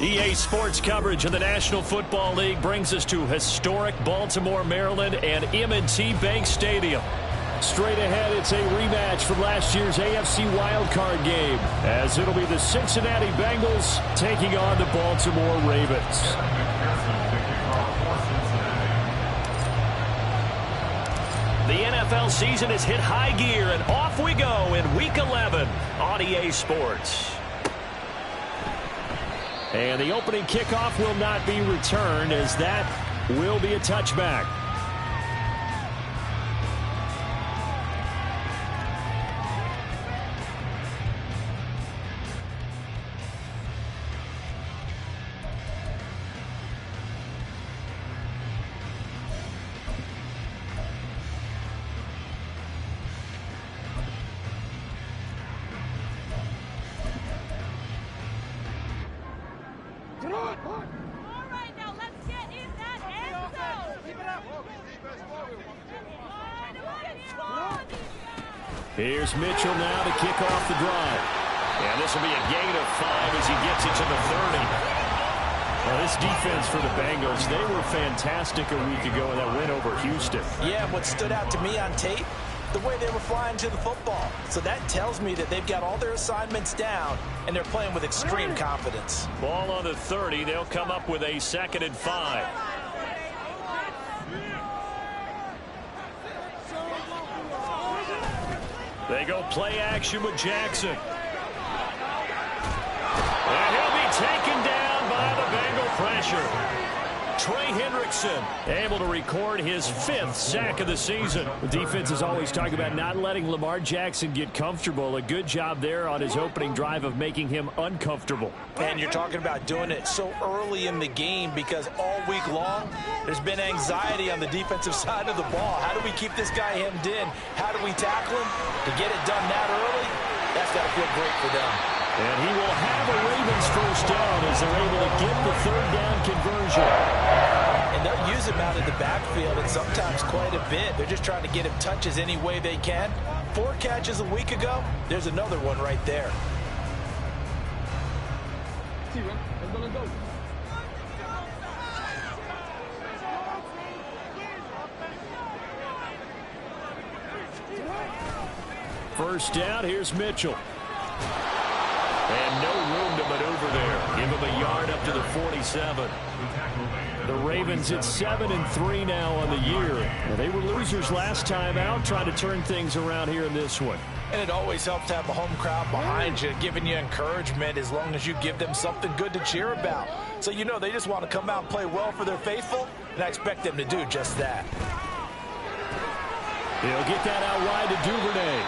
EA Sports coverage of the National Football League brings us to historic Baltimore, Maryland, and M&T Bank Stadium. Straight ahead, it's a rematch from last year's AFC wildcard game, as it'll be the Cincinnati Bengals taking on the Baltimore Ravens. The NFL season has hit high gear, and off we go in Week 11 on EA Sports. And the opening kickoff will not be returned, as that will be a touchback. Here's Mitchell now to kick off the drive. And this will be a gain of 5 as he gets it to the 30. Well, this defense for the Bengals, they were fantastic a week ago in that win over Houston. Yeah, what stood out to me on tape, the way they were flying to the football. So that tells me that they've got all their assignments down, and they're playing with extreme confidence. Ball on the 30. They'll come up with a 2nd and 5. They go play action with Jackson. And he'll be taken down by the Bengal pressure. Trey Hendrickson able to record his 5th sack of the season. The defense is always talking about not letting Lamar Jackson get comfortable. A good job there on his opening drive of making him uncomfortable. And you're talking about doing it so early in the game, because all week long there's been anxiety on the defensive side of the ball. How do we keep this guy hemmed in? How do we tackle him? To get it done that early, that's got to feel great for them. And he will have a Ravens first down as they're able to get the 3rd down conversion. And they'll use him out of the backfield, and sometimes quite a bit. They're just trying to get him touches any way they can. 4 catches a week ago. There's another one right there. First down, here's Mitchell. And no room to maneuver there. Give him a yard up to the 47. The Ravens at 7-3 now on the year. And they were losers last time out, trying to turn things around here in this one. And it always helps to have a home crowd behind you, giving you encouragement as long as you give them something good to cheer about. So you know they just want to come out and play well for their faithful, and I expect them to do just that. He'll get that out wide to Duvernay.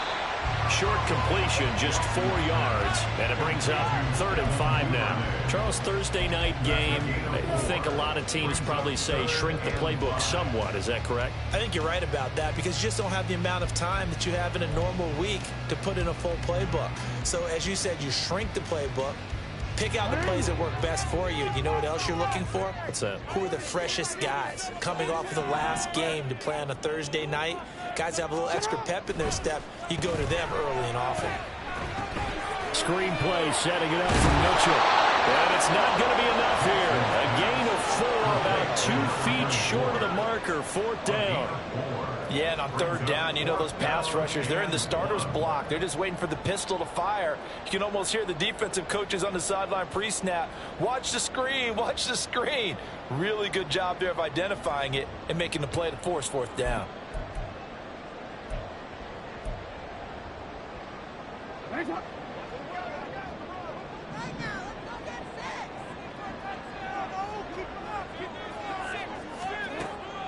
Short completion, just 4 yards, and it brings up 3rd and 5 now. Charles, Thursday night game, I think a lot of teams probably say shrink the playbook somewhat. Is that correct? I think you're right about that, because you just don't have the amount of time that you have in a normal week to put in a full playbook. So as you said, you shrink the playbook, pick out the plays that work best for you. You know what else you're looking for? What's that? Who are the freshest guys coming off of the last game to play on a Thursday night? Guys have a little extra pep in their step. You go to them early and often. Screen play, setting it up for Mitchell. And it's not going to be enough here. A gain of 4, about 2 feet short of the marker, 4th down. Yeah, and on 3rd down, you know those pass rushers, they're in the starter's block. They're just waiting for the pistol to fire. You can almost hear the defensive coaches on the sideline pre-snap. Watch the screen, watch the screen. Really good job there of identifying it and making the play to force 4th down.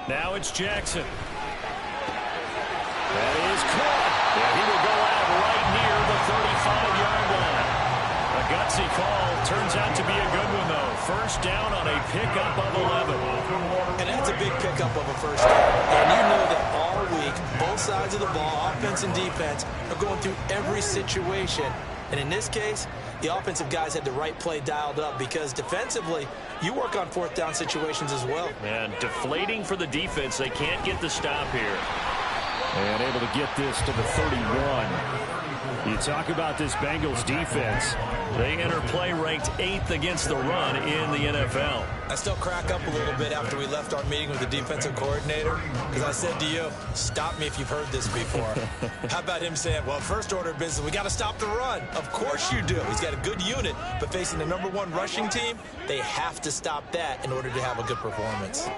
Now it's Jackson. That is caught. And he will go out right near the 35-yard line. A gut Gutsy call. Turns out to be a good one, though. First down on a pickup of 11. And that's a big pickup of a first down. And you know that all week, both sides of the ball, offense and defense, are going through every situation. And in this case, the offensive guys had the right play dialed up because defensively, you work on fourth down situations as well. And deflating for the defense. They can't get the stop here. And able to get this to the 31. You talk about this Bengals defense. They enter play ranked 8th against the run in the NFL. I still crack up a little bit after we left our meeting with the defensive coordinator because I said to you, stop me if you've heard this before. How about him saying, well, first order of business, we got to stop the run. Of course you do. He's got a good unit, but facing the #1 rushing team, they have to stop that in order to have a good performance.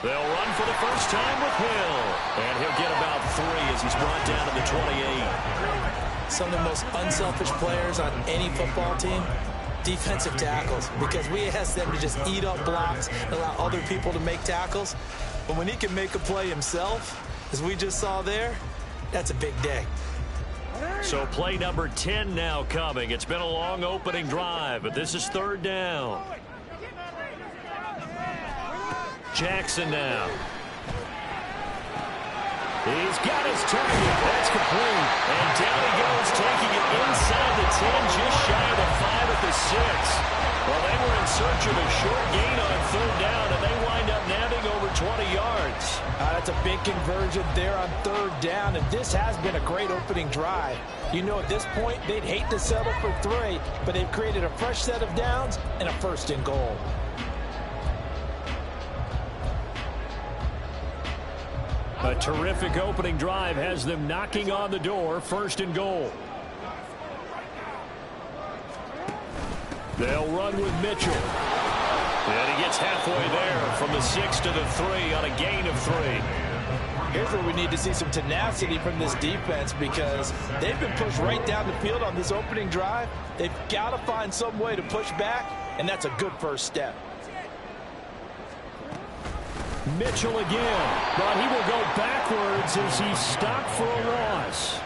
They'll run for the first time with Hill. And he'll get about 3 as he's brought down to the 28. Some of the most unselfish players on any football team, defensive tackles, because we ask them to just eat up blocks and allow other people to make tackles. But when he can make a play himself, as we just saw there, that's a big day. So play number 10 now coming. It's been a long opening drive, but this is third down. Jackson now. He's got his target. That's complete. And down he goes, taking it inside the 10, just shy of the 5 at the 6. Well, they were in search of a short gain on third down, and they wind up nabbing over 20 yards. That's a big conversion there on third down, and this has been a great opening drive. You know, at this point, they'd hate to settle for 3, but they've created a fresh set of downs and a first and goal. A terrific opening drive has them knocking on the door, first and goal. They'll run with Mitchell. And he gets halfway there from the 6 to the 3 on a gain of 3. Here's where we need to see some tenacity from this defense because they've been pushed right down the field on this opening drive. They've got to find some way to push back, and that's a good first step. Mitchell again, but he will go backwards as he's stopped for a loss.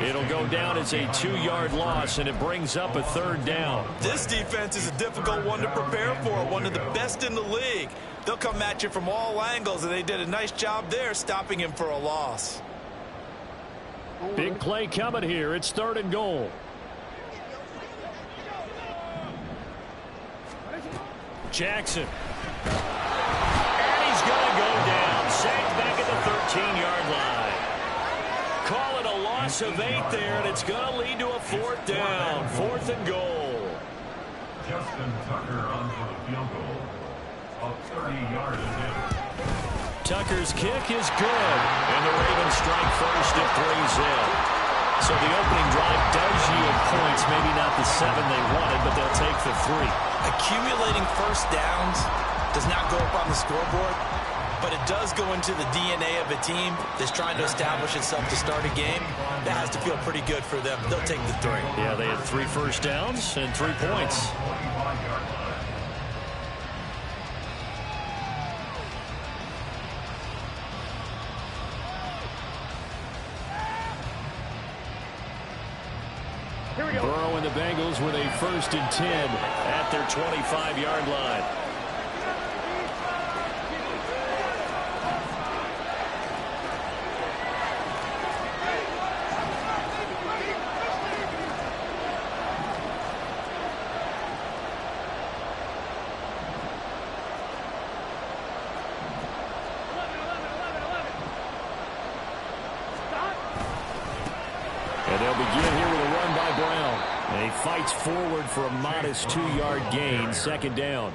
It'll go down as a 2-yard loss, and it brings up a third down. This defense is a difficult one to prepare for, one of the best in the league. They'll come at you from all angles, and they did a nice job there stopping him for a loss. Big play coming here. It's third and goal. Jackson. He's going to go down, sacked back at the 13-yard line. Call it a loss of 8 there, and it's going to lead to a fourth down, 4th and goal. Justin Tucker on for the field goal of 30 yards. Tucker's kick is good, and the Ravens strike first at 3 zip. So the opening drive does yield points, maybe not the 7 they wanted, but they'll take the 3. Accumulating first downs does not go up on the scoreboard, but it does go into the DNA of a team that's trying to establish itself to start a game. That has to feel pretty good for them. They'll take the 3. Yeah, they had 3 first downs and 3 points. Burrow and the Bengals with a 1st and 10 at their 25-yard line. And they'll begin here with a run by Brown. And he fights forward for a modest 2-yard gain, 2nd down.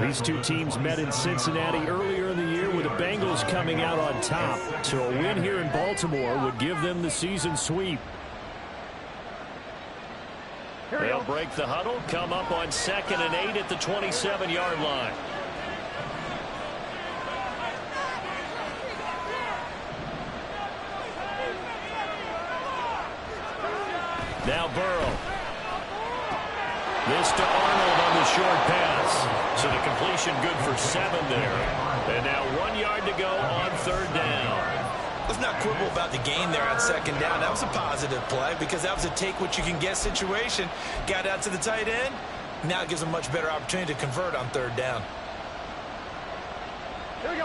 These two teams met in Cincinnati earlier in the year with the Bengals coming out on top. So a win here in Baltimore would give them the season sweep. They'll break the huddle, come up on 2nd and 8 at the 27-yard line. Now Burrow. This to Arnold on the short pass. So the completion good for 7 there. And now 1 yard to go on 3rd down. Let's not quibble about the gain there on second down. That was a positive play because that was a take-what-you-can-get situation. Got out to the tight end. Now it gives them a much better opportunity to convert on third down.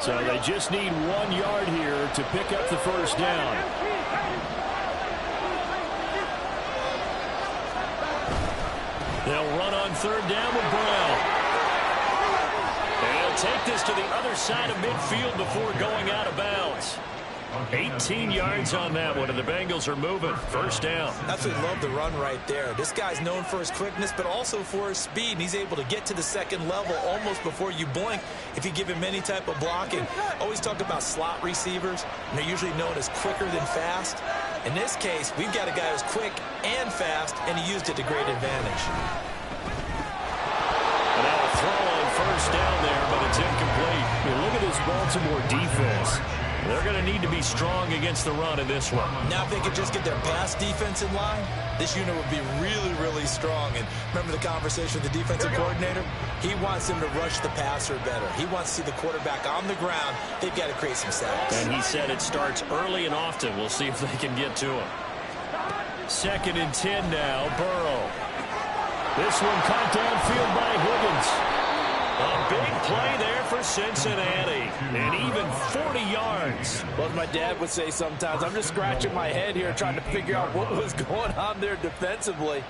So they just need 1 yard here to pick up the first down. They'll run on third down with Brown. And he'll take this to the other side of midfield before going out of bounds. 18 yards on that one, and the Bengals are moving. First down. Absolutely love the run right there. This guy's known for his quickness, but also for his speed, and he's able to get to the second level almost before you blink if you give him any type of blocking. Always talk about slot receivers, and they're usually known as quicker than fast. In this case, we've got a guy who's quick and fast, and he used it to great advantage. And now a throw on first down there, but it's incomplete. I mean, look at this Baltimore defense. They're going to need to be strong against the run in this one. Now if they could just get their pass defense in line, this unit would be really, really strong. And remember the conversation with the defensive coordinator? He wants them to rush the passer better. He wants to see the quarterback on the ground. They've got to create some sacks. And he said it starts early and often. We'll see if they can get to him. 2nd and 10 now, Burrow. This one caught downfield by Higgins. A big play there for Cincinnati, and even 40 yards. Well, as my dad would say sometimes, I'm just scratching my head here trying to figure out what was going on there defensively.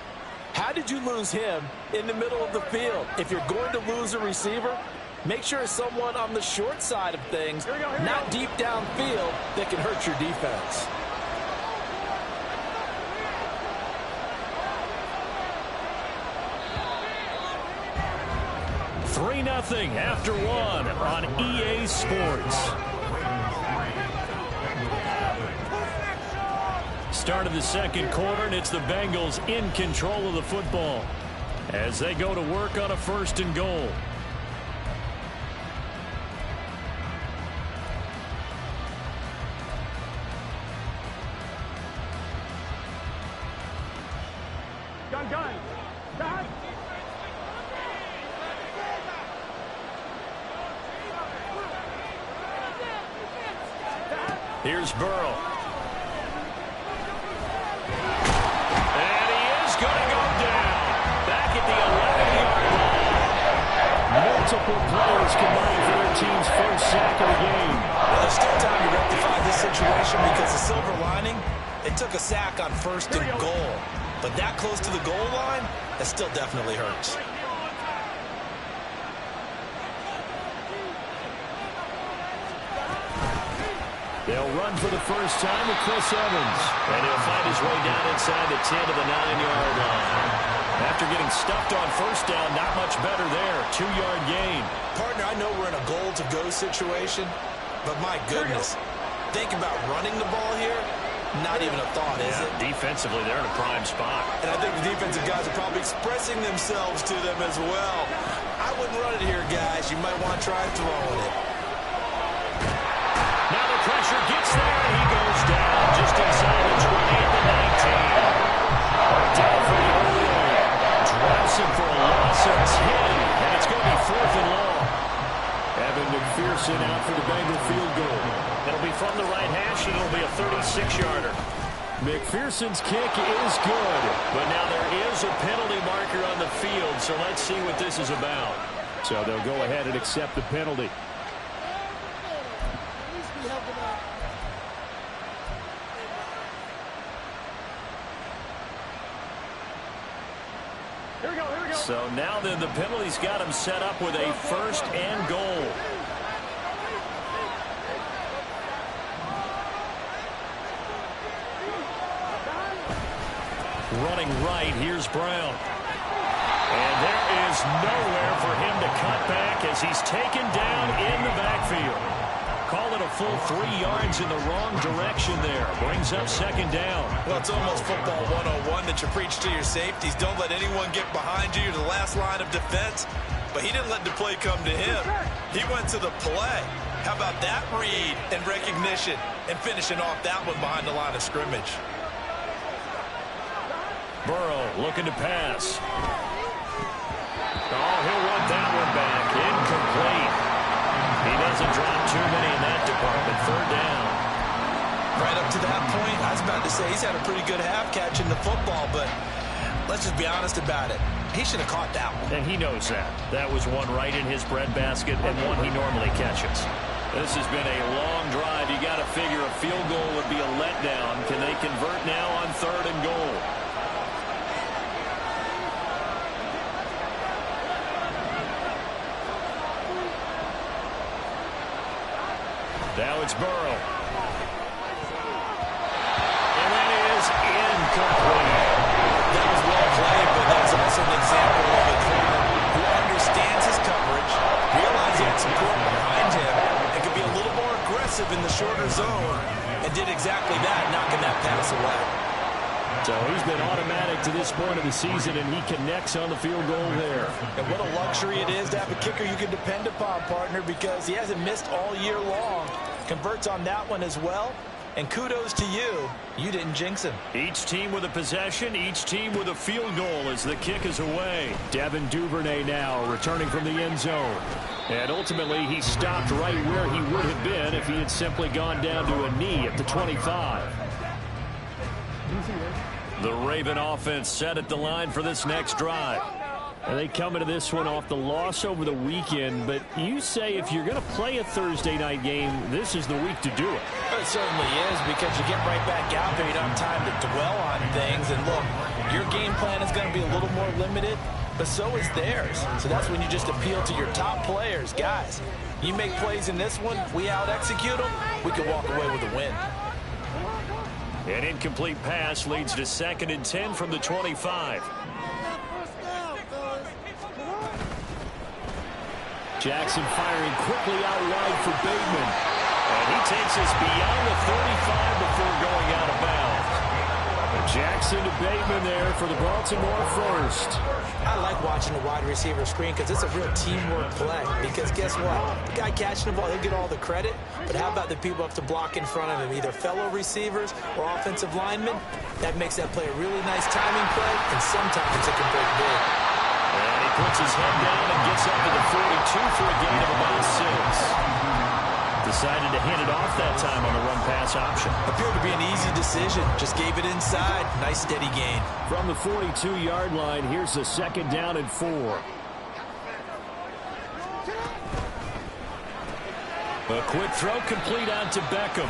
How did you lose him in the middle of the field? If you're going to lose a receiver, make sure it's someone on the short side of things, not deep downfield, that can hurt your defense. 3-0 after 1 on EA Sports. Start of the second quarter, and it's the Bengals in control of the football as they go to work on a 1st and goal. Here's Burrow. And he is going to go down. Back at the 11-yard line. Multiple players combined for their team's first sack of the game. Well, there's still time to rectify this situation because the silver lining, they took a sack on 1st and goal. But that close to the goal line, that still definitely hurts. They'll run for the first time with Chris Evans. And he'll find his way down inside the 10 to the 9-yard line. After getting stuffed on first down, not much better there. 2-yard gain. Partner, I know we're in a goal-to-go situation, but my goodness, think about running the ball here. Not even a thought, is it? Defensively, they're in a prime spot. And I think the defensive guys are probably expressing themselves to them as well. I wouldn't run it here, guys. You might want to try throwing it. Now the pressure gets there, and he goes down just inside the 20 at the 19. Down for the early. Drops him for a loss of 10, and it's going to be 4th and long. Evan McPherson out for the Bengal field goal. It'll be from the right hash, and it'll be a 36-yarder. McPherson's kick is good, but now there is a penalty marker on the field, so let's see what this is about. So they'll go ahead and accept the penalty. So now then the penalty's got him set up with a 1st and goal. Running right, here's Brown. And there is nowhere for him to cut back as he's taken down in the backfield. Call it a full 3 yards in the wrong direction there. Brings up 2nd down. Well, it's almost football 101 that you preach to your safeties. Don't let anyone get behind you. You're the last line of defense. But he didn't let the play come to him. He went to the play. How about that read and recognition and finishing off that one behind the line of scrimmage? Burrow looking to pass. Oh, he'll want that one back. Incomplete. He doesn't drop too many in that department. 3rd down. right up to that point, I was about to say he's had a pretty good half catching the football, but let's just be honest about it. He should have caught that one. And he knows that. That was one right in his breadbasket and one he normally catches. This has been a long drive. You got to figure a field goal would be a letdown. Can they convert now on 3rd and goal? Now it's Burrow. And that is incomplete. That was well played, but that's also an example of a corner who understands his coverage, realized he had support behind him, and could be a little more aggressive in the shorter zone, and did exactly that, knocking that pass away. So he's been automatic to this point of the season, and he connects on the field goal there. And what a luxury it is to have a kicker you can depend upon, partner, because he hasn't missed all year long. Converts on that one as well. And kudos to you. You didn't jinx him. Each team with a possession, each team with a field goal as the kick is away. Devin Duvernay now returning from the end zone. And ultimately, he stopped right where he would have been if he had simply gone down to a knee at the 25. The Raven offense set at the line for this next drive. And they come into this one off the loss over the weekend, but you say if you're going to play a Thursday night game, this is the week to do it. It certainly is, because you get right back out there. You don't have time to dwell on things. And look, your game plan is going to be a little more limited, but so is theirs. So that's when you just appeal to your top players. Guys, you make plays in this one, we out-execute them, we can walk away with a win. An incomplete pass leads to 2nd and 10 from the 25. Jackson firing quickly out wide for Bateman. And he takes us beyond the 35 before going out of bounds. Jackson to Bateman there for the Baltimore first. I like watching the wide receiver screen because it's a real teamwork play. Because guess what? The guy catching the ball, he'll get all the credit. But how about the people up to block in front of him, either fellow receivers or offensive linemen? That makes that play a really nice timing play, and sometimes it can break big. And he puts his head down and gets up to the 42 for a gain of about 6. Decided to hand it off that time on the run-pass option. Appeared to be an easy decision. Just gave it inside. Nice steady gain. From the 42-yard line, here's the 2nd down and 4. A quick throw complete out to Beckham.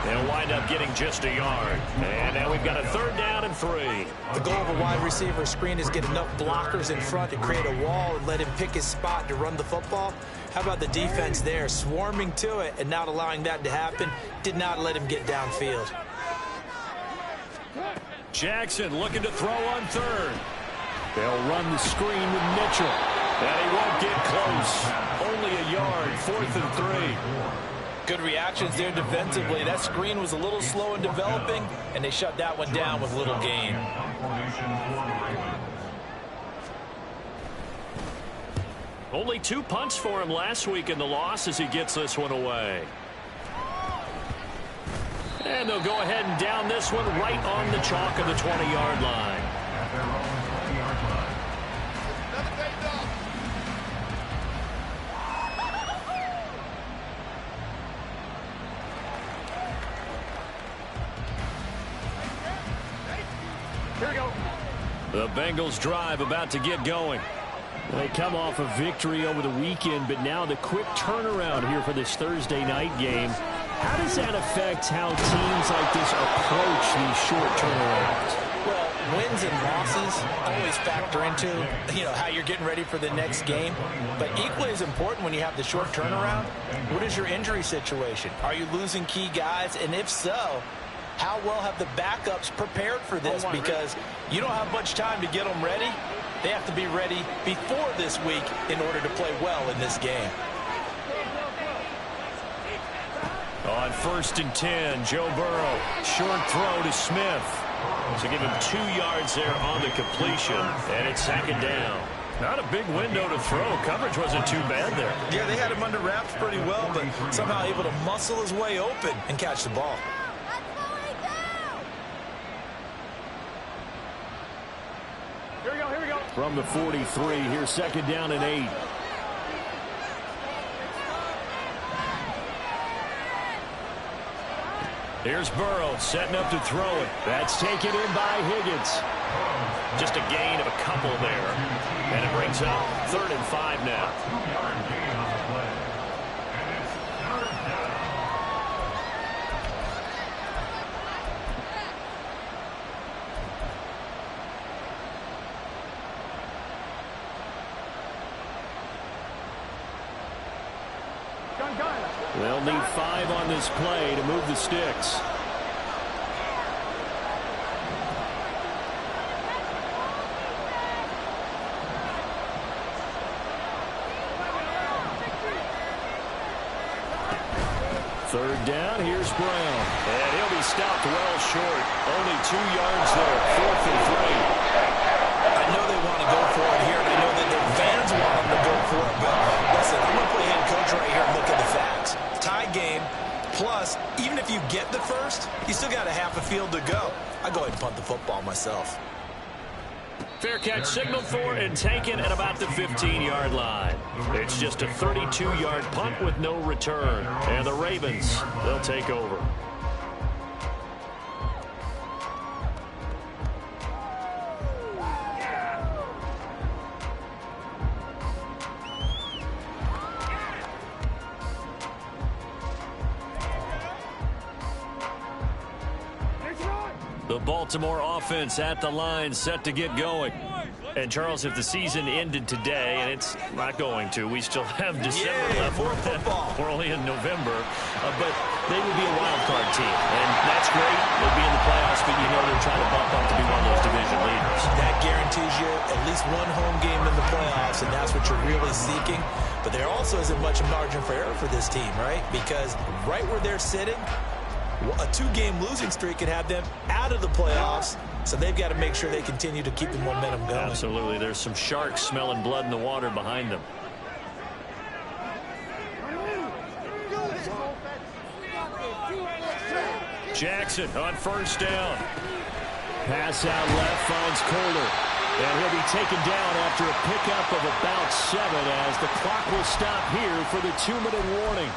They'll wind up getting just a yard. And now we've got a 3rd down and 3. The goal of a wide receiver screen is get enough blockers in front to create a wall and let him pick his spot to run the football. How about the defense there, swarming to it and not allowing that to happen? Did not let him get downfield. Jackson looking to throw on 3rd. They'll run the screen with Mitchell. And he won't get close. Only a yard, 4th and 3. Good reactions there defensively. That screen was a little slow in developing, and they shut that one down with little gain. Only 2 punts for him last week in the loss as he gets this one away. And they'll go ahead and down this one right on the chalk of the 20-yard line. Here we go. The Bengals drive about to get going. They come off a victory over the weekend, but now the quick turnaround here for this Thursday night game. How does that affect how teams like this approach these short turnarounds? Well, wins and losses always factor into, how you're getting ready for the next game. But equally as important when you have the short turnaround, what is your injury situation? Are you losing key guys? And if so, how well have the backups prepared for this? Because you don't have much time to get them ready. They have to be ready before this week in order to play well in this game. On 1st and 10, Joe Burrow. Short throw to Smith. To give him 2 yards there on the completion. And it's 2nd down. Not a big window to throw. Coverage wasn't too bad there. Yeah, they had him under wraps pretty well, but somehow able to muscle his way open and catch the ball. Here we go. From the 43, here's 2nd down and 8. Here's Burrow setting up to throw it. That's taken in by Higgins. Just a gain of a couple there. And it brings up 3rd and 5 now. 2-yard gain on the play. And it's 3rd down. They'll need 5 on this play to move the sticks. Third down, here's Brown. And he'll be stopped well short. Only 2 yards there, 4th and 3. I know they want to go for it here, and I know that their fans want them to go for it, but listen, I'm going to play head coach right here and look at the facts. Tie game, plus, even if you get the first, you still got a half a field to go. I go ahead and punt the football myself. Fair catch signaled for and taken at about the 15-yard line. It's just a 32-yard punt with no return. And the Ravens, they'll take over. The Baltimore offense at the line, set to get going. And, Charles, if the season ended today, and it's not going to, we still have December left. More football. We're only in November. But they would be a wild card team. And that's great. They'll be in the playoffs, but you know they're trying to bump up to be one of those division leaders. That guarantees you at least one home game in the playoffs, and that's what you're really seeking. But there also isn't much margin for error for this team, right? Because right where they're sitting, a 2-game losing streak could have them out of the playoffs, so they've got to make sure they continue to keep the momentum going. Absolutely. There's some sharks smelling blood in the water behind them. Jackson on first down. Pass out left, finds Kohler. And he'll be taken down after a pickup of about 7 as the clock will stop here for the 2-minute warning.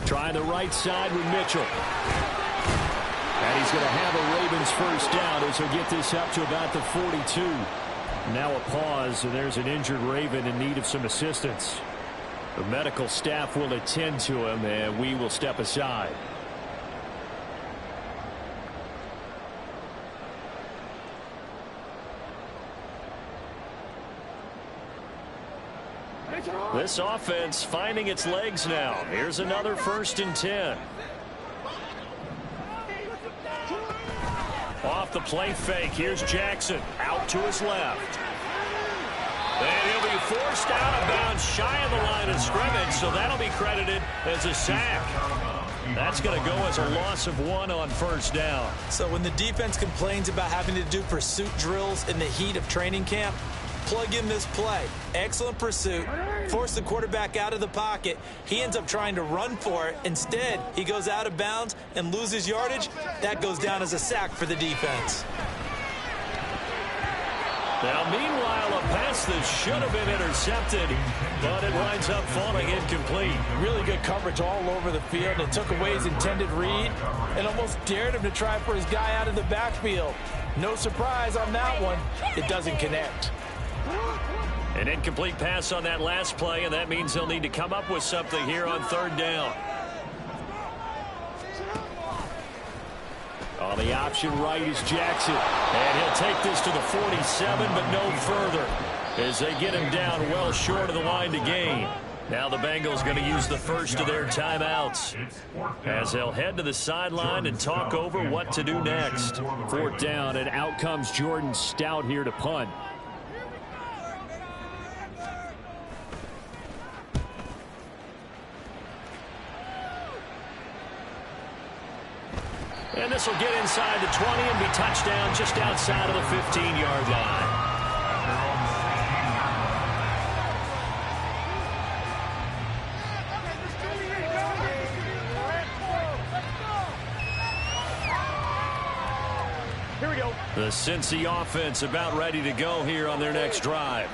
Trying the right side with Mitchell. And he's going to have a Ravens first down as he'll get this up to about the 42. Now a pause, and there's an injured Raven in need of some assistance. The medical staff will attend to him, and we will step aside. This offense finding its legs now. Here's another 1st and 10. Off the play fake. Here's Jackson out to his left. And he'll be forced out of bounds shy of the line of scrimmage, so that'll be credited as a sack. That's going to go as a loss of 1 on first down. So when the defense complains about having to do pursuit drills in the heat of training camp, plug in this play. Excellent pursuit. Force the quarterback out of the pocket. He ends up trying to run for it. Instead, he goes out of bounds and loses yardage. That goes down as a sack for the defense. Now, meanwhile, a pass that should have been intercepted, but it winds up falling incomplete. Really good coverage all over the field. It took away his intended read and almost dared him to try for his guy out of the backfield. No surprise on that one. It doesn't connect. An incomplete pass on that last play, and that means they'll need to come up with something here on 3rd down. On the option right is Jackson. And he'll take this to the 47, but no further, as they get him down well short of the line to gain. Now the Bengals going to use the first of their timeouts as they'll head to the sideline and talk over what to do next. 4th down, and out comes Jordan Stout here to punt. And this will get inside the 20 and be touchdown just outside of the 15-yard line. Here we go. The Cincy offense about ready to go here on their next drive.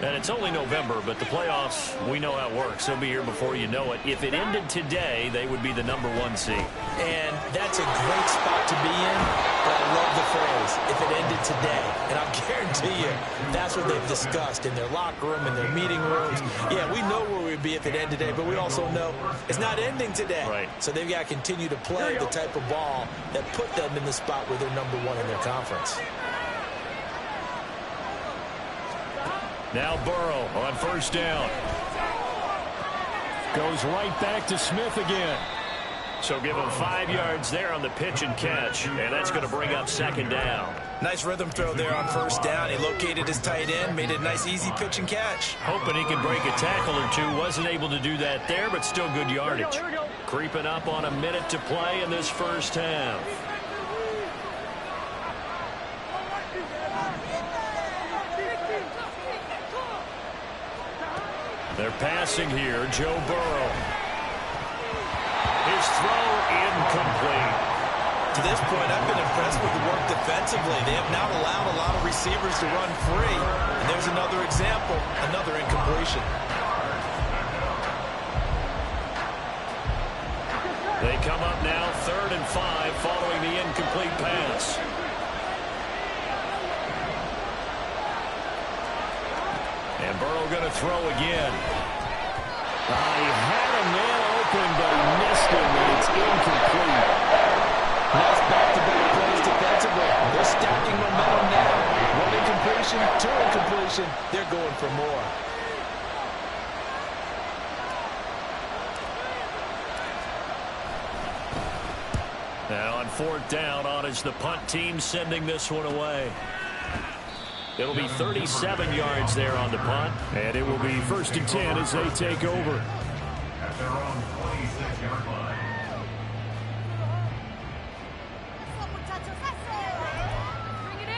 And it's only November, but the playoffs, we know how it works. They'll be here before you know it. If it ended today, they would be the #1 seed. And that's a great spot to be in, but I love the phrase, if it ended today. And I'll guarantee you, that's what they've discussed in their locker room, in their meeting rooms. Yeah, we know where we'd be if it ended today, but we also know it's not ending today. Right. So they've got to continue to play the type of ball that put them in the spot where they're #1 in their conference. Now Burrow on first down. Goes right back to Smith again. So give him 5 yards there on the pitch and catch. And that's going to bring up second down. Nice rhythm throw there on first down. He located his tight end, made it a nice easy pitch and catch. Hoping he could break a tackle or two. Wasn't able to do that there, but still good yardage. Creeping up on a minute to play in this first half. They're passing here. Joe Burrow. His throw incomplete. To this point, I've been impressed with the work defensively. They have not allowed a lot of receivers to run free. And there's another example, another incompletion. They come up now 3rd and 5 following the incomplete pass. And Burrow going to throw again. He had a man open, but he missed him, and it's incomplete. Nice back-to-back plays defensively. They're stacking momentum now. 1 incompletion, 2 incompletion. They're going for more. Now on 4th down, on is the punt team sending this one away. It'll be 37 yards there on the punt. And it will be 1st and 10 as they take over. At their own 26-yard line. Bring it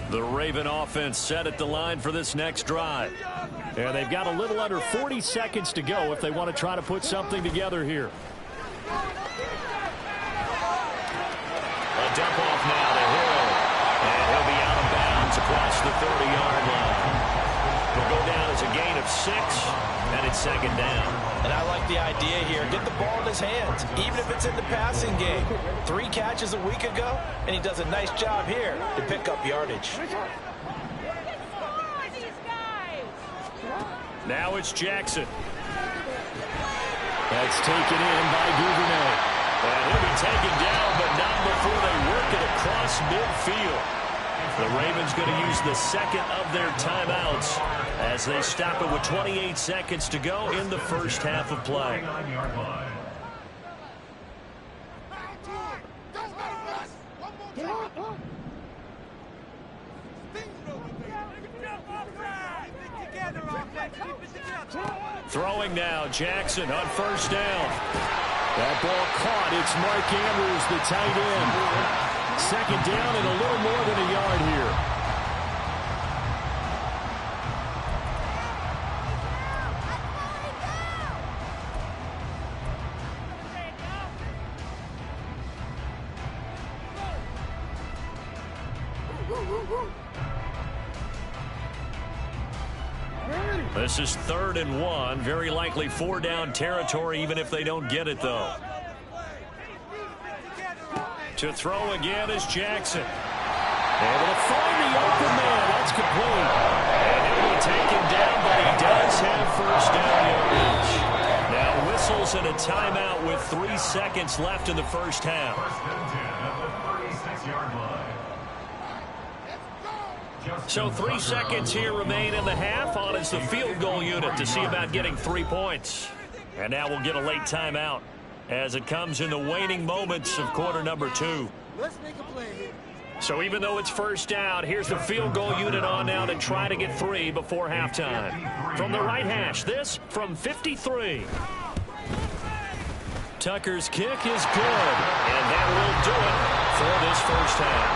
in. The Raven offense set at the line for this next drive. And they've got a little under 40 seconds to go if they want to try to put something together here. A dump off now to Hill. And he'll be out of bounds across the 30-yard line. He'll go down as a gain of 6, and it's 2nd down. And I like the idea here. Get the ball in his hands, even if it's in the passing game. 3 catches a week ago, and he does a nice job here to pick up yardage. Now it's Jackson. That's taken in by Duvernay. And he'll be taken down, but not before they work it across midfield. The Ravens going to use the 2nd of their timeouts as they stop it with 28 seconds to go in the first half of play. 49-yard line. Throwing now, Jackson on first down. That ball caught. It's Mark Andrews, the tight end. 2nd down and a little more than a yard here. This is 3rd and 1. Very likely 4-down territory, even if they don't get it, though. To throw again is Jackson. Able to find the open man. That's complete. And he'll be taken down, but he does have 1st down yardage. Now whistles and a timeout with 3 seconds left in the first half. 1st and 10 at the 36-yard line. So 3 seconds here remain in the half. On is the field goal unit to see about getting 3 points. And now we'll get a late timeout as it comes in the waning moments of quarter number 2. Let's make a play here. So even though it's first down, here's the field goal unit on now to try to get 3 before halftime. From the right hash, this from 53. Tucker's kick is good, and that will do it for this first half.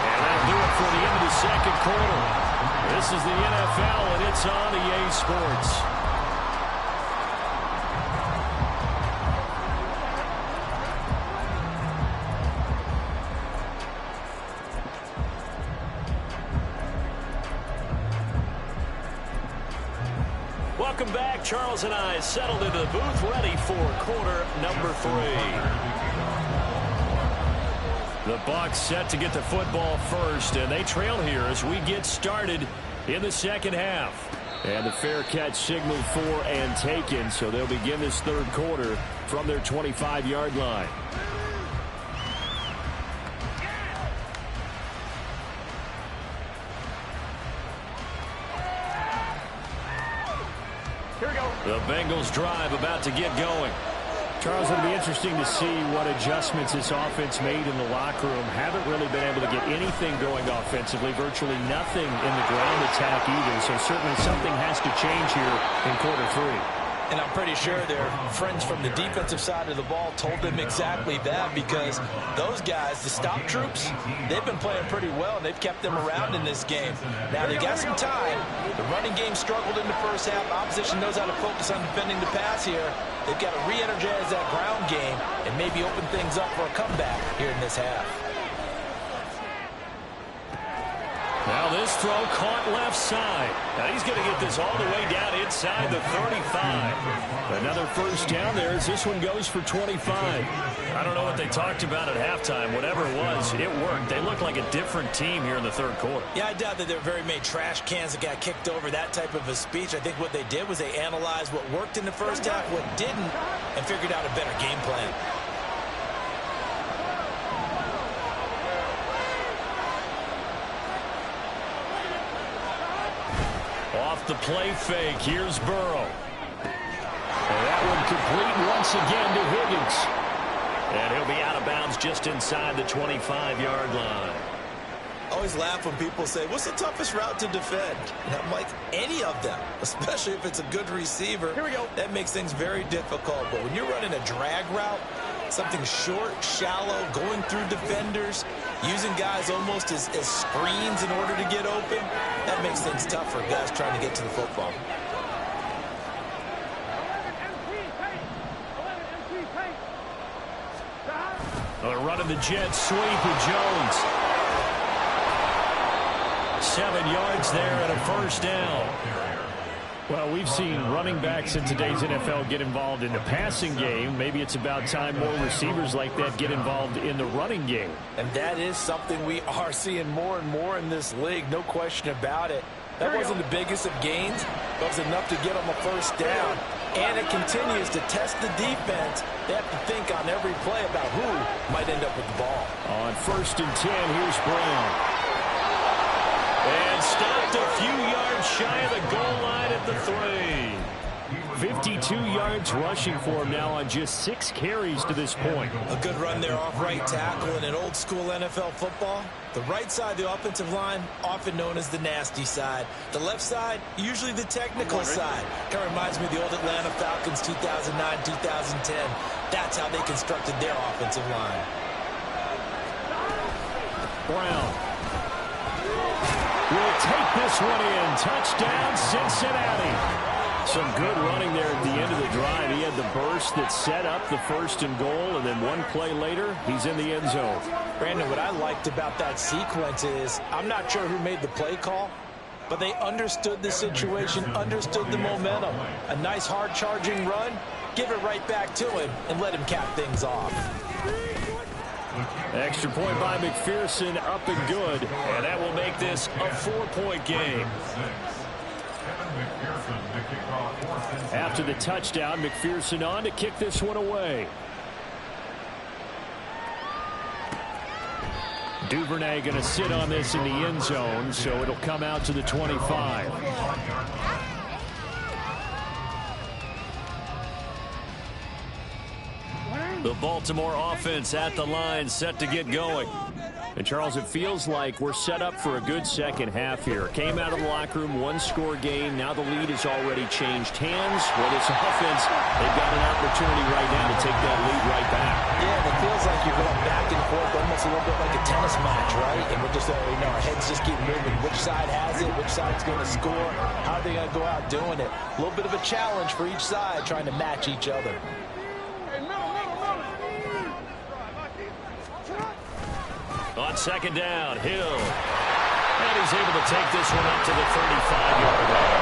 And that'll do it for the end of the second quarter. This is the NFL, and it's on EA Sports. Welcome back. Charles and I settled into the booth, ready for quarter number 3. The Bucs set to get the football first, and they trail here as we get started in the second half. And the fair catch signaled for and taken, so they'll begin this third quarter from their 25-yard line. Here we go. The Bengals drive about to get going. Charles, it'll be interesting to see what adjustments this offense made in the locker room. Haven't really been able to get anything going offensively, virtually nothing in the ground attack either. So certainly something has to change here in quarter 3. And I'm pretty sure their friends from the defensive side of the ball told them exactly that, because those guys, the stop troops, they've been playing pretty well, and they've kept them around in this game. Now, they got some time. The running game struggled in the first half. Opposition knows how to focus on defending the pass here. They've got to re-energize that ground game and maybe open things up for a comeback here in this half. Now this throw caught left side. Now he's going to get this all the way down inside the 35. Another first down there as this one goes for 25. I don't know what they talked about at halftime. Whatever it was, it worked. They look like a different team here in the third quarter. Yeah, I doubt that there were very many trash cans that got kicked over, that type of a speech. I think what they did was they analyzed what worked in the first half, what didn't, and figured out a better game plan. Off the play fake, here's Burrow. And that one complete once again to Higgins. And he'll be out of bounds just inside the 25-yard line. I always laugh when people say, what's the toughest route to defend? And I'm like, any of them, especially if it's a good receiver. Here we go. That makes things very difficult. But when you're running a drag route, something short, shallow, going through defenders, using guys almost as screens in order to get open, that makes things tough for guys trying to get to the football. They're running the jet sweep with Jones. 7 yards there and a first down. Well, we've seen running backs in today's NFL get involved in the passing game. Maybe it's about time more receivers like that get involved in the running game. And that is something we are seeing more and more in this league, no question about it. That wasn't the biggest of gains, but it was enough to get them a first down. And it continues to test the defense. They have to think on every play about who might end up with the ball. On 1st and 10, here's Brown. And stopped a few yards shy of the goal line at the 3. 52 yards rushing for him now on just 6 carries to this point. A good run there off right tackle in an old school NFL football. The right side of the offensive line, often known as the nasty side. The left side, usually the technical side. Kind of reminds me of the old Atlanta Falcons 2009, 2010. That's how they constructed their offensive line. Brown will take this one in. Touchdown, Cincinnati. Some good running there at the end of the drive. He had the burst that set up the 1st and goal, and then one play later, he's in the end zone. Brandon, what I liked about that sequence is, I'm not sure who made the play call, but they understood the situation, understood the momentum. A nice hard charging run, give it right back to him, and let him cap things off. Extra point by McPherson, up and good, and that will make this a 4-point game. After the touchdown, McPherson on to kick this one away. Duvernay going to sit on this in the end zone, so it'll come out to the 25. The Baltimore offense at the line, set to get going. And, Charles, it feels like we're set up for a good second half here. Came out of the locker room, one-score game. Now the lead has already changed hands. Well, this offense, they've got an opportunity right now to take that lead right back. Yeah, it feels like you're going back and forth, almost a little bit like a tennis match, right? And we're just, our heads just keep moving. Which side has it? Which side's going to score? How are they going to go out doing it? A little bit of a challenge for each side, trying to match each other. On second down, Hill. And he's able to take this one up to the 35-yard line.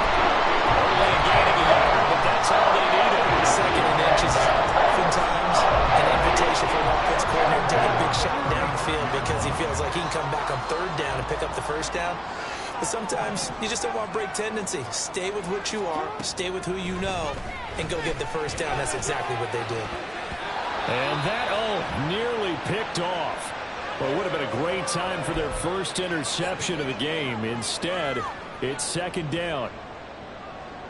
Only a gain of a yard, but that's all they needed. Second and inches is oftentimes an invitation for an offense coordinator to take a big shot down the field because he feels like he can come back on third down and pick up the first down. But sometimes you just don't want to break tendency. Stay with what you are, stay with who you know, and go get the first down. That's exactly what they did. And that, nearly picked off. Well, it would have been a great time for their first interception of the game. Instead, it's second down.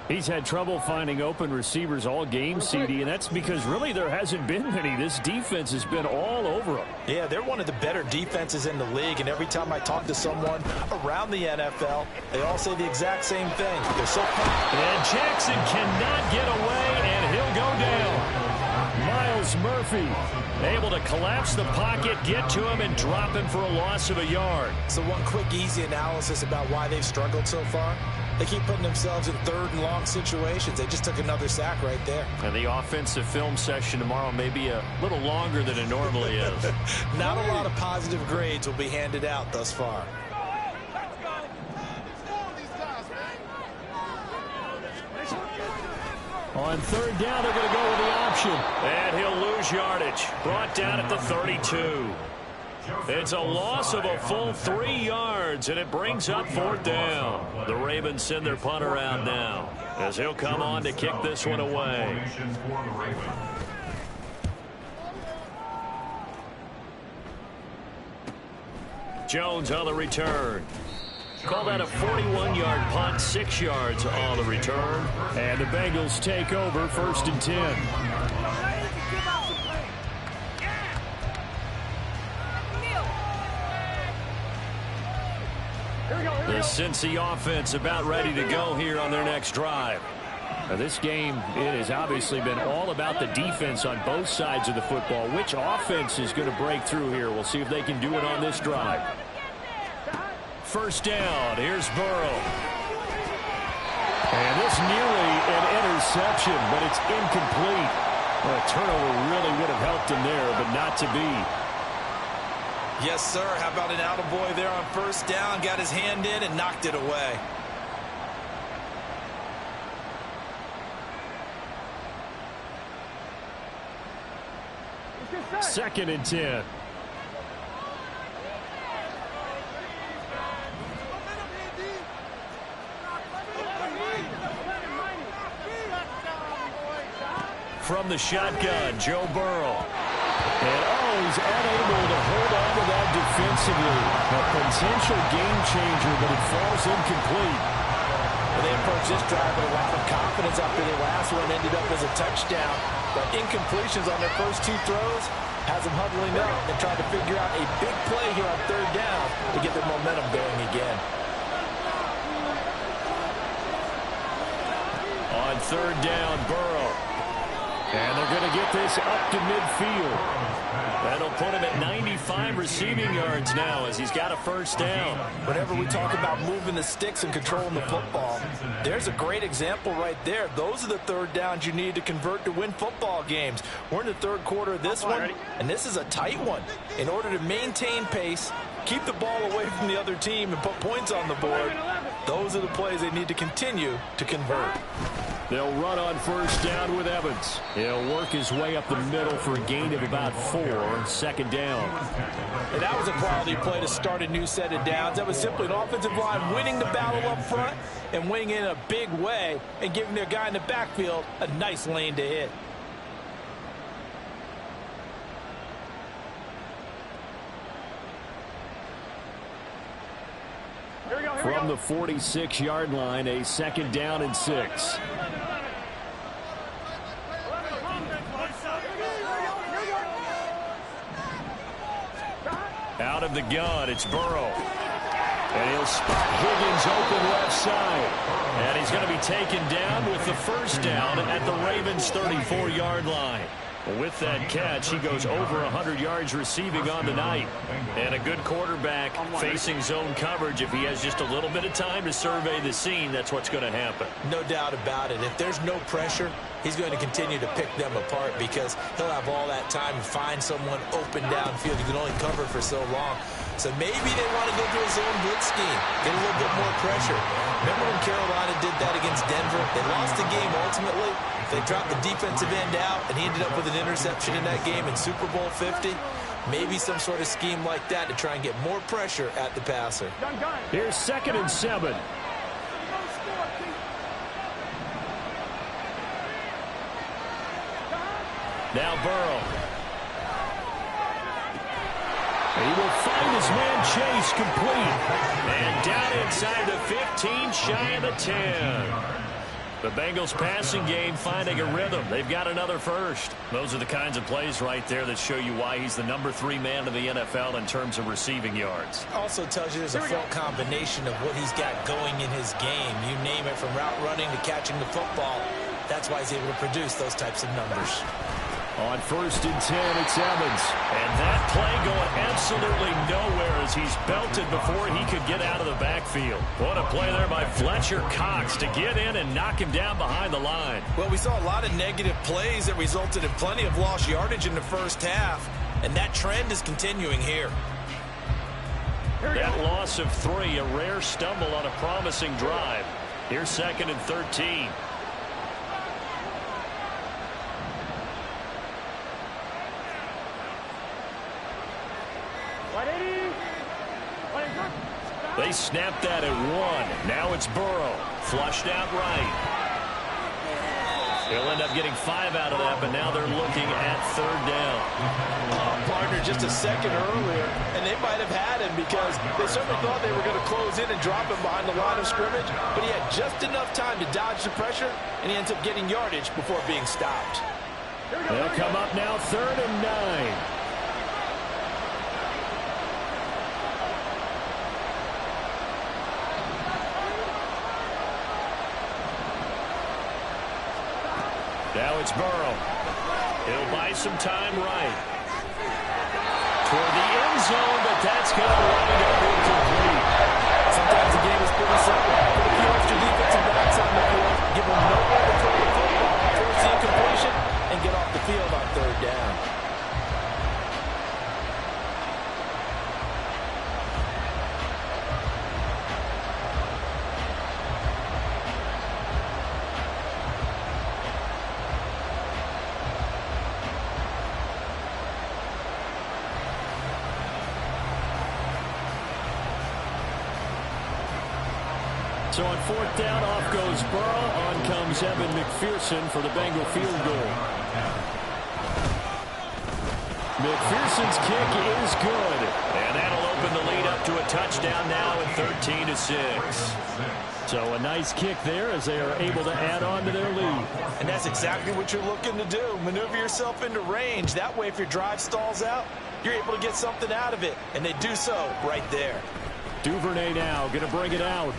He's had trouble finding open receivers all game, CD, and that's because really there hasn't been many. This defense has been all over them. Yeah, they're one of the better defenses in the league, and every time I talk to someone around the NFL, they all say the exact same thing. They're so confident. And Jackson cannot get away, and he'll go down. Miles Murphy able to collapse the pocket, get to him, and drop him for a loss of a yard. So one quick, easy analysis about why they've struggled so far. They keep putting themselves in third and long situations. They just took another sack right there. And the offensive film session tomorrow may be a little longer than it normally is. Not a lot of positive grades will be handed out thus far. On third down, they're going to go with the option. And he'll lose yardage. Brought down at the 32. It's a loss of a full 3 yards, and it brings up fourth down. The Ravens send their punter out now, as he'll come on to kick this one away. Jones on the return. Call that a 41-yard punt, 6 yards on the return. And the Bengals take over first and 10. The Cincy offense about ready to go here on their next drive. Now, this game, it has obviously been all about the defense on both sides of the football. Which offense is going to break through here? We'll see if they can do it on this drive. First down, here's Burrow. And this nearly an interception, but it's incomplete. Well, a turnover really would have helped him there, but not to be. Yes, sir. How about an attaboy there on first down? Got his hand in and knocked it away. Second and 10. From the shotgun, Joe Burrow. And, he's unable to hold on to that defensively. A potential game changer, but it falls incomplete. Well, they approach this drive with a lot of confidence after their last one ended up as a touchdown. But incompletions on their first 2 throws has them huddling up and trying to figure out a big play here on third down to get their momentum going again. On third down, Burrow. And they're going to get this up to midfield. That'll put him at 95 receiving yards now as he's got a first down. Whenever we talk about moving the sticks and controlling the football, there's a great example right there. Those are the third downs you need to convert to win football games. We're in the third quarter of this one, and this is a tight one. In order to maintain pace, keep the ball away from the other team, and put points on the board, those are the plays they need to continue to convert. They'll run on first down with Evans. He'll work his way up the middle for a gain of about 4, second down. And that was a quality play to start a new set of downs. That was simply an offensive line winning the battle up front and winning in a big way and giving their guy in the backfield a nice lane to hit. From the 46-yard line, a second down and 6. Out of the gun, it's Burrow. And he'll spot Higgins open left side. And he's going to be taken down with the first down at the Ravens' 34-yard line. With that catch, he goes over 100 yards receiving on the night. And a good quarterback facing zone coverage. If he has just a little bit of time to survey the scene, that's what's going to happen. No doubt about it. If there's no pressure, he's going to continue to pick them apart because he'll have all that time to find someone open downfield. He can only cover for so long. So maybe they want to go to a zone blitz scheme, get a little bit more pressure. Remember when Carolina did that against Denver? They lost the game ultimately. They dropped the defensive end out, and he ended up with an interception in that game in Super Bowl 50. Maybe some sort of scheme like that to try and get more pressure at the passer. Here's 2nd and 7. Now Burrow. He will find his man Chase complete. And down inside the 15, shy of the 10. The Bengals passing game finding a rhythm. They've got another first. Those are the kinds of plays right there that show you why he's the number 3 man in the NFL in terms of receiving yards. Also tells you there's a full combination of what he's got going in his game. You name it, from route running to catching the football. That's why he's able to produce those types of numbers. On 1st and 10, it's Evans. And that play going absolutely nowhere as he's belted before he could get out of the backfield. What a play there by Fletcher Cox to get in and knock him down behind the line. Well, we saw a lot of negative plays that resulted in plenty of lost yardage in the first half. And that trend is continuing here. That loss of 3, a rare stumble on a promising drive. Here's 2nd and 13. They snapped that at 1. Now it's Burrow. Flushed out right. He'll end up getting 5 out of that, but now they're looking at 3rd down. Partner just a second earlier, and they might have had him because they certainly thought they were going to close in and drop him behind the line of scrimmage, but he had just enough time to dodge the pressure, and he ends up getting yardage before being stopped. They'll come up now 3rd and 9. Now it's Burrow. He'll buy some time right. Toward the end zone, but that's going to wind up incomplete. Sometimes the game is pretty simple. Put a few extra defensive backs on the field, give them nowhere to throw the football, force the incompletion, and get off the field on 3rd down. So on 4th down, off goes Burrow. On comes Evan McPherson for the Bengal field goal. McPherson's kick is good. And that'll open the lead up to a touchdown now at 13-6. So a nice kick there as they are able to add on to their lead. And that's exactly what you're looking to do. Maneuver yourself into range. That way, if your drive stalls out, you're able to get something out of it. And they do so right there. Duvernay now going to bring it out.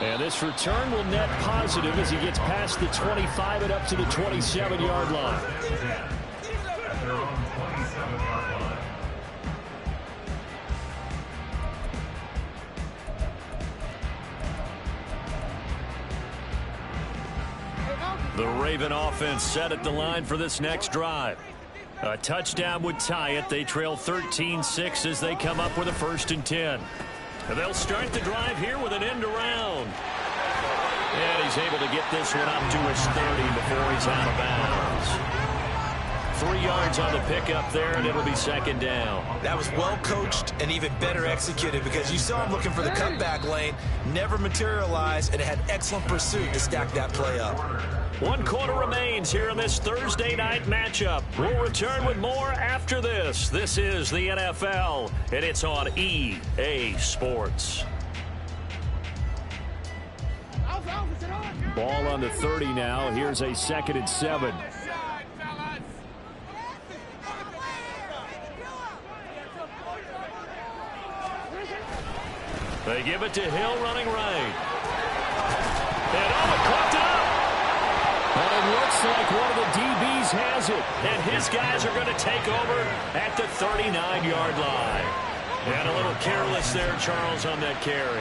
And this return will net positive as he gets past the 25 and up to the 27-yard line. The Raven offense set at the line for this next drive. A touchdown would tie it. They trail 13-6 as they come up with a 1st and 10. And they'll start the drive here with an end around. And he's able to get this one up to his 30 before he's out of bounds. 3 yards on the pickup there, and it'll be 2nd down. That was well coached and even better executed because you saw him looking for the cutback lane, never materialized, and had excellent pursuit to stack that play up. 1 quarter remains here in this Thursday night matchup. We'll return with more after this. This is the NFL, and it's on EA Sports. Ball on the 30 now. Here's a 2nd and 7. They give it to Hill running right. And caught up. And it looks like one of the DBs has it. And his guys are going to take over at the 39-yard line. And a little careless there, Charles, on that carry.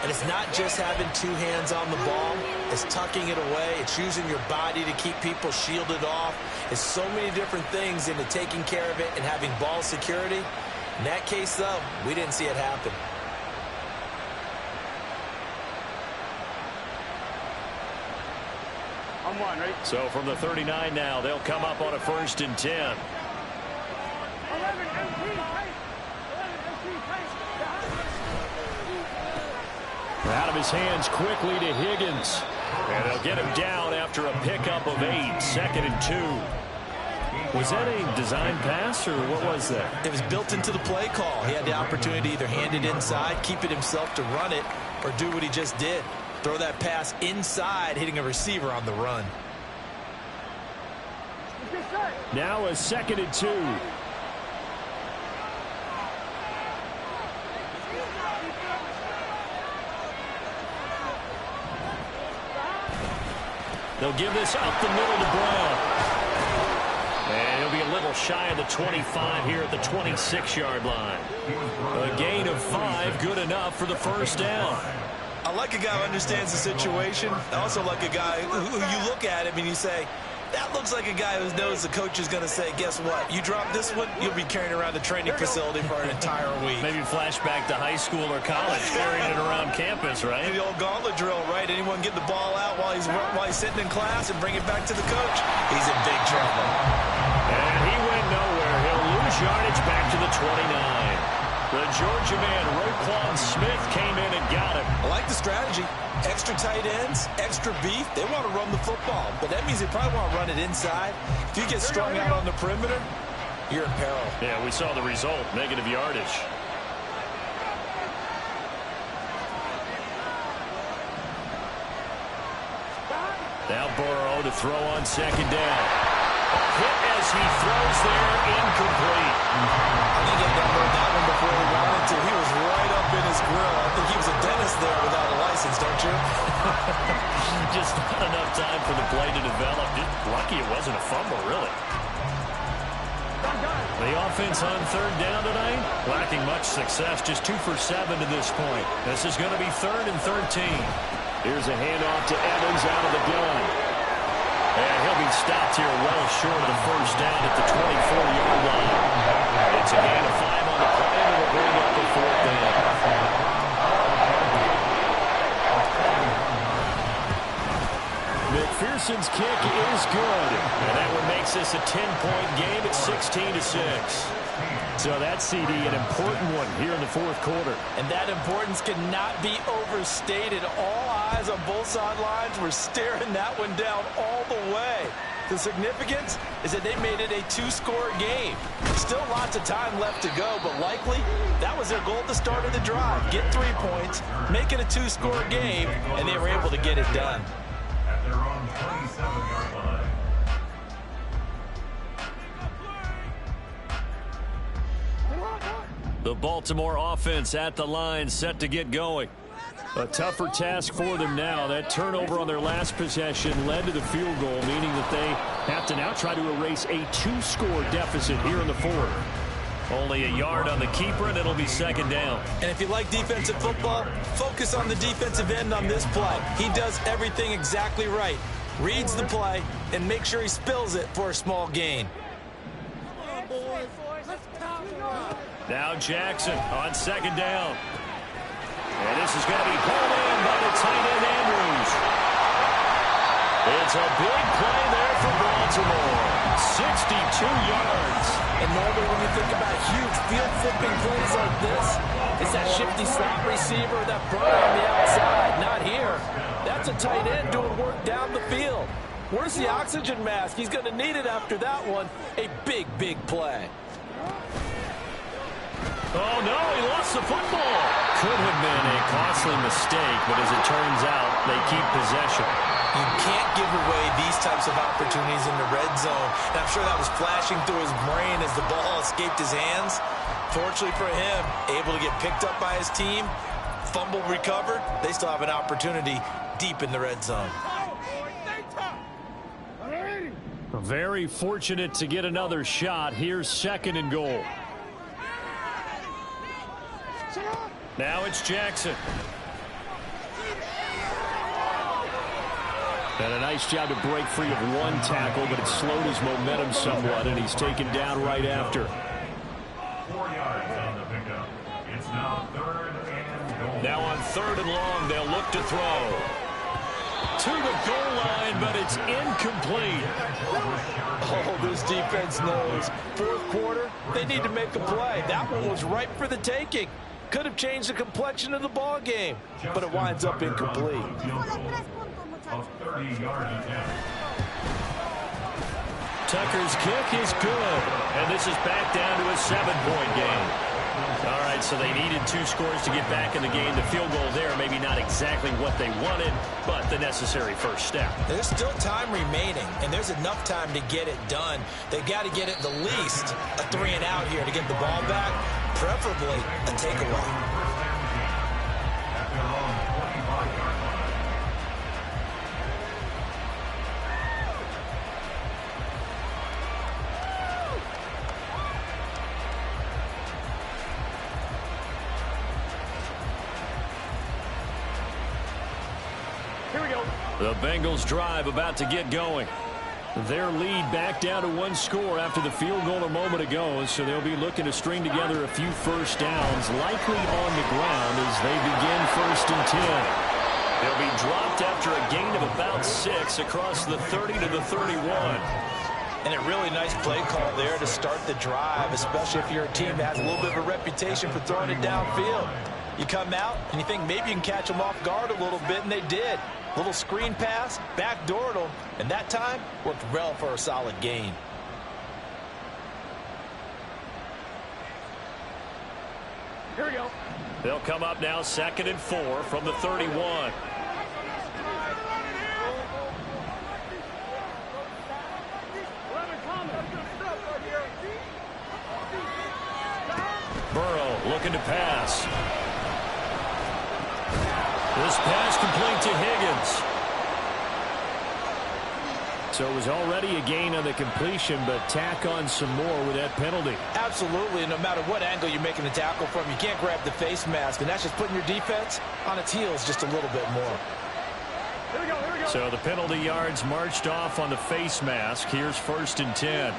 And it's not just having two hands on the ball. It's tucking it away. It's using your body to keep people shielded off. It's so many different things into taking care of it and having ball security. In that case, though, we didn't see it happen. I'm one, right? So from the 39 now, they'll come up on a 1st and 10. 11, 18, Out of his hands quickly to Higgins. And they'll get him down after a pickup of 8. 2nd and 2. Was that a design pass, or what was that? It was built into the play call. He had the opportunity to either hand it inside, keep it himself to run it, or do what he just did. Throw that pass inside, hitting a receiver on the run. Now a 2nd and 2. They'll give this up the middle to Brown. And he'll be a little shy of the 25 here at the 26-yard line. A gain of 5, good enough for the 1st down. I like a guy who understands the situation. I also like a guy who you look at him and you say, that looks like a guy who knows the coach is going to say, guess what? You drop this one, you'll be carrying around the training facility for an entire week. Maybe flashback to high school or college, carrying it around campus, right? The old gauntlet drill, right? Anyone get the ball out while he's sitting in class and bring it back to the coach? He's in big trouble. And he went nowhere. He'll lose yardage back to the 29. The Georgia man, Roquan Smith, came in and got him. I like the strategy. Extra tight ends, extra beef. They want to run the football, but that means they probably want to run it inside. If you get strung out on the perimeter, you're in peril. Yeah, we saw the result, negative yardage. Now Burrow to throw on 2nd down. Hit as he throws there, incomplete. I think he had that one before he wanted to. He was right up in his grill. I think he was a dentist there without a license, don't you? Just not enough time for the play to develop. Just lucky it wasn't a fumble, really. The offense on 3rd down tonight, lacking much success, just 2 for 7 to this point. This is going to be 3rd and 13. Here's a handoff to Evans out of the gun. And he'll be stopped here well short of the 1st down at the 24-yard line. It's a gain of 5 on the play, and it'll bring up the 4th down. McPherson's kick is good. And that one makes this a 10-point game at 16-6. So that CD, an important one here in the 4th quarter. And that importance cannot be overstated. All eyes on both sidelines were staring that one down all the way. The significance is that they made it a 2-score game. Still lots of time left to go, but likely that was their goal at the start of the drive. Get 3 points, make it a 2-score game, and they were able to get it done. At their own 27-yard line. The Baltimore offense at the line, set to get going. A tougher task for them now. That turnover on their last possession led to the field goal, meaning that they have to now try to erase a 2-score deficit here in the 4th. Only a yard on the keeper, and it'll be 2nd down. And if you like defensive football, focus on the defensive end on this play. He does everything exactly right. Reads the play and make sure he spills it for a small gain. Now Jackson on 2nd down. And this is going to be pulled in by the tight end Andrews. It's a big play there for Baltimore. 62 yards. And normally when you think about huge field-flipping plays like this, it's that shifty slot receiver, that burn on the outside. Not here. That's a tight end doing work down the field. Where's the oxygen mask? He's going to need it after that one. A big, big play. Oh, no, he lost the football. Could have been a costly mistake, but as it turns out, they keep possession. You can't give away these types of opportunities in the red zone. And I'm sure that was flashing through his brain as the ball escaped his hands. Fortunately for him, able to get picked up by his team. fumble recovered, they still have an opportunity deep in the red zone. Very fortunate to get another shot. Here's 2nd and goal. Now it's Jackson. And a nice job to break free of one tackle, but it slowed his momentum somewhat, and he's taken down right after. 4 yards on the pickup. It's now 3rd and goal. Now on 3rd and long, they'll look to throw. To the goal line, but it's incomplete. Oh, this defense knows. 4th quarter, they need to make a play. That one was ripe for the taking. Could have changed the complexion of the ball game, but it winds up incomplete. Of 30-yard attempt. Tucker's kick is good, and this is back down to a 7-point game. All right, so they needed 2 scores to get back in the game. The field goal there, maybe not exactly what they wanted, but the necessary first step. There's still time remaining, and there's enough time to get it done. They've got to get it the least a 3 and out here to get the ball back, preferably a takeaway. The Bengals drive about to get going. Their lead back down to 1 score after the field goal a moment ago, so they'll be looking to string together a few first downs, likely on the ground as they begin 1st and 10. They'll be dropped after a gain of about 6 across the 30 to the 31. And a really nice play call there to start the drive, especially if you're a team that has a little bit of a reputation for throwing it downfield. You come out and you think maybe you can catch them off guard a little bit, and they did. Little screen pass, backdoored them, and that time worked well for a solid gain. Here we go. They'll come up now 2nd and 4 from the 31. Burrow looking to pass. This pass complete to Higgins. So it was already a gain on the completion, but tack on some more with that penalty. Absolutely, and no matter what angle you're making the tackle from, you can't grab the face mask, and that's just putting your defense on its heels just a little bit more. Here we go, here we go. So the penalty yards marched off on the face mask. Here's 1st and 10.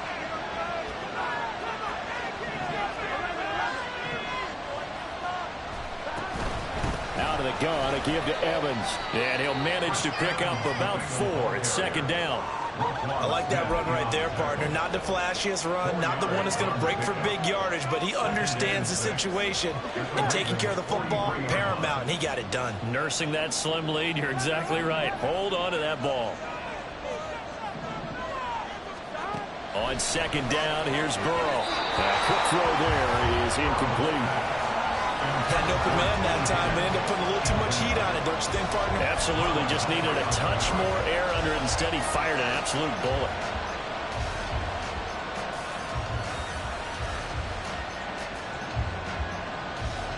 Out of the gun, a give to Evans. And he'll manage to pick up about 4. It's 2nd down. I like that run right there, partner. Not the flashiest run, not the one that's going to break for big yardage, but he understands the situation, and taking care of the football, paramount, and he got it done. Nursing that slim lead, you're exactly right. Hold on to that ball. On 2nd down, here's Burrow. A quick throw there is incomplete. Had no command that time, but ended up putting a little too much heat on it, don't you think, partner? Absolutely. Just needed a touch more air under it. Instead, he fired an absolute bullet.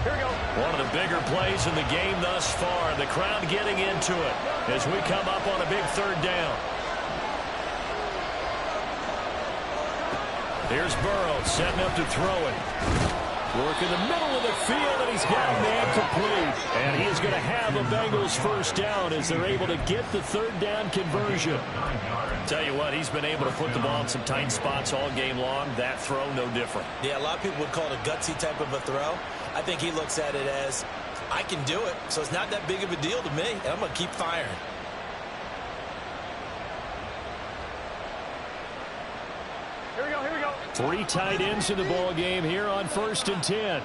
Here we go. One of the bigger plays in the game thus far. The crowd getting into it as we come up on a big 3rd down. Here's Burrow setting up to throw it. Work in the middle of the field, and he's got a man complete. And he is going to have a Bengals 1st down as they're able to get the 3rd down conversion. Tell you what, he's been able to put the ball in some tight spots all game long. That throw, no different. Yeah, a lot of people would call it a gutsy type of a throw. I think he looks at it as, I can do it, so it's not that big of a deal to me, and I'm going to keep firing. Here we go, here we go. 3 tight ends in the ball game here on 1st and 10.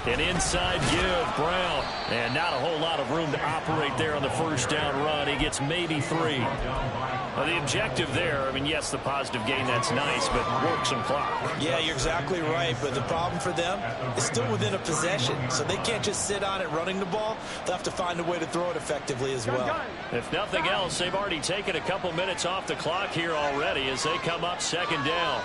An inside give, Brown. And not a whole lot of room to operate there on the first down run. He gets maybe 3. Well, the objective there, I mean, yes, the positive gain, that's nice, but work some clock. Yeah, you're exactly right, but the problem for them is still within a possession, so they can't just sit on it running the ball. They'll have to find a way to throw it effectively as well. If nothing else, they've already taken a couple minutes off the clock here already as they come up second down.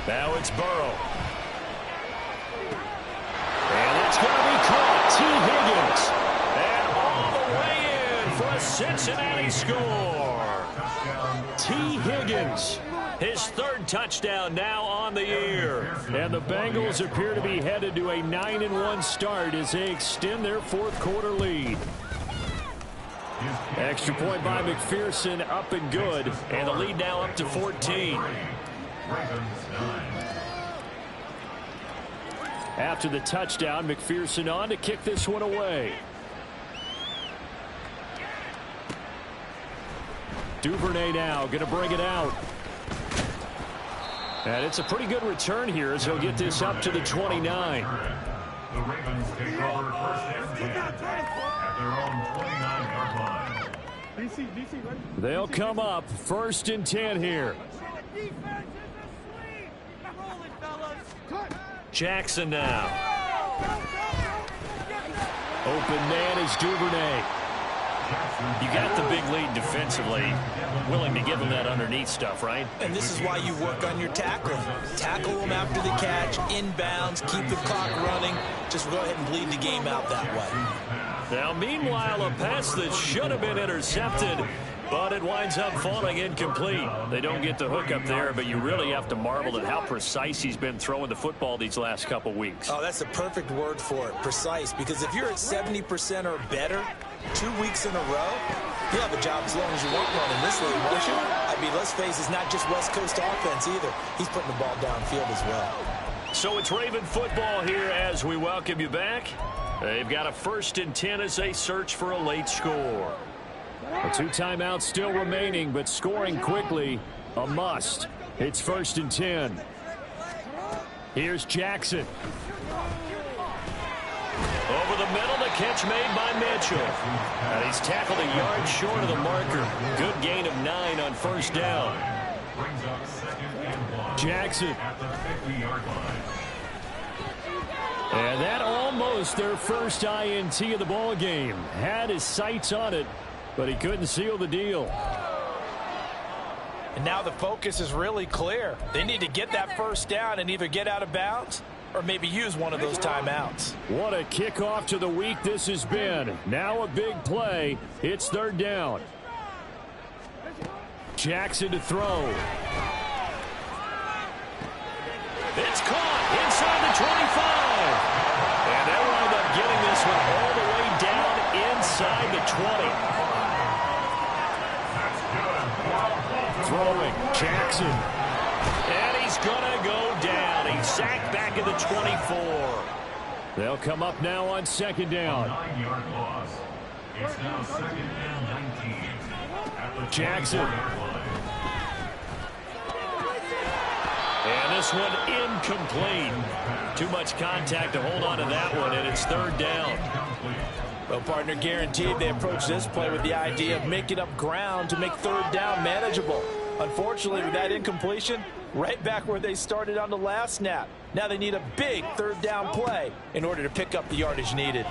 Now it's Burrow. And it's going to be caught. T. Higgins. And all the way in for a Cincinnati score. T. Higgins. His 3rd touchdown now on the year. And the Bengals appear to be headed to a 9-1 start as they extend their 4th quarter lead. Extra point by McPherson, up and good. And the lead now up to 14. After the touchdown, McPherson on to kick this one away. Duvernay now going to bring it out. And it's a pretty good return here as he'll get this up to the 29. The Ravens take over first and 10 at their own 29-yard line. They'll come up 1st and 10 here. Jackson now. Open man is Duvernay. You got the big lead defensively. Willing to give him that underneath stuff, right? And this is why you work on your tackling. Tackle them after the catch, inbounds, keep the clock running. Just go ahead and bleed the game out that way. Now, meanwhile, a pass that should have been intercepted, but it winds up falling incomplete. They don't get the hook up there, but you really have to marvel at how precise he's been throwing the football these last couple weeks. Oh, that's a perfect word for it, precise, because if you're at 70% or better 2 weeks in a row, you'll have a job as long as you want one in this league, won't you? I mean, let's face it, it's not just West Coast offense either. He's putting the ball downfield as well. So it's Raven football here as we welcome you back. They've got a 1st and 10 as they search for a late score. 2 timeouts still remaining, but scoring quickly, a must. It's 1st and 10. Here's Jackson. Over the middle, the catch made by Mitchell. And he's tackled a yard short of the marker. Good gain of 9 on 1st down. Jackson. And that almost their first INT of the ball game. Had his sights on it, but he couldn't seal the deal. And now the focus is really clear. They need to get that 1st down and either get out of bounds or maybe use one of those timeouts. What a kickoff to the week this has been. Now a big play. It's 3rd down. Jackson to throw. It's caught inside the 25. And they wind up getting this one all the way down inside the 20. Throwing, Jackson. And he's going to go down. He's sacked back at the 24. They'll come up now on 2nd down. 9-yard loss. It's now 2nd and 19. At the Jackson. And this one incomplete. Too much contact to hold on to that one, and it's 3rd down. Well, partner, guaranteed they approach this play with the idea of making up ground to make 3rd down manageable. Unfortunately, with that incompletion, right back where they started on the last snap. Now they need a big 3rd down play in order to pick up the yardage needed.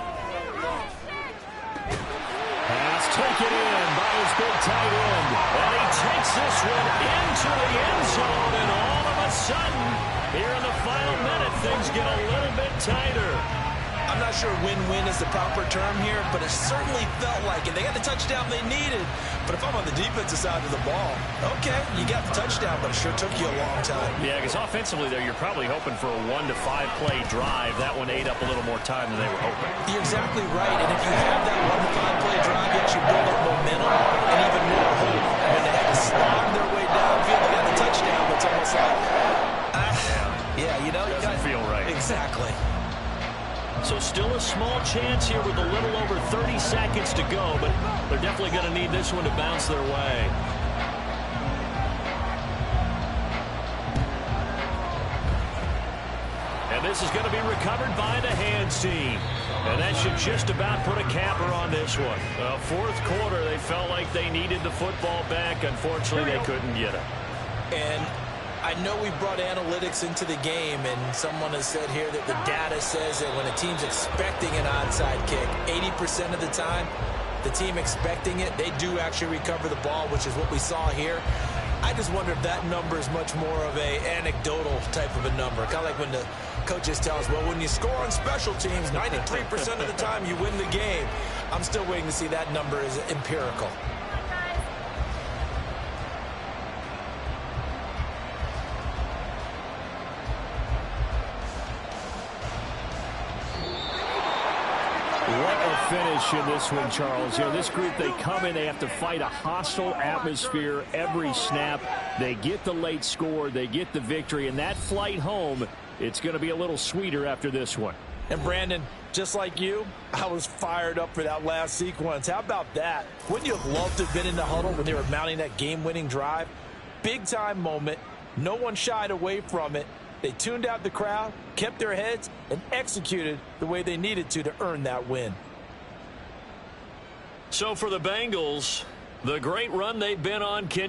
Pass taken in by his big tight end. And he takes this one into the end zone, and all of a sudden, here in the final minute, things get a little bit tighter. I'm not sure win-win is the proper term here, but it certainly felt like it. They got the touchdown they needed, but if I'm on the defensive side of the ball, okay, you got the touchdown, but it sure took you a long time. Yeah, because offensively there, you're probably hoping for a 1 to 5 play drive. That one ate up a little more time than they were hoping. You're exactly right, and if you have that 1 to 5 play drive, you actually build up momentum and even more hope. When they had to slog their way downfield, they got the touchdown, but it's almost like, yeah, you know, doesn't feel right. Exactly. So still a small chance here with a little over 30 seconds to go, but they're definitely going to need this one to bounce their way. And this is going to be recovered by the hands team. And that should just about put a capper on this one. Fourth quarter, they felt like they needed the football back. Unfortunately, they couldn't get it. And I know we brought analytics into the game, and someone has said here that the data says that when a team's expecting an onside kick, 80% of the time, the team expecting it, they do actually recover the ball, which is what we saw here. I just wonder if that number is much more of a anecdotal type of a number. Kind of like when the coaches tell us, well, when you score on special teams, 93% of the time you win the game. I'm still waiting to see that number is empirical. What a finish in this one, Charles. You know, this group, they come in, they have to fight a hostile atmosphere every snap. They get the late score, they get the victory, and that flight home, it's going to be a little sweeter after this one. And Brandon, just like you, I was fired up for that last sequence. How about that? Wouldn't you have loved to have been in the huddle when they were mounting that game-winning drive? Big-time moment. No one shied away from it. They tuned out the crowd, kept their heads, and executed the way they needed to earn that win. So for the Bengals, the great run they've been on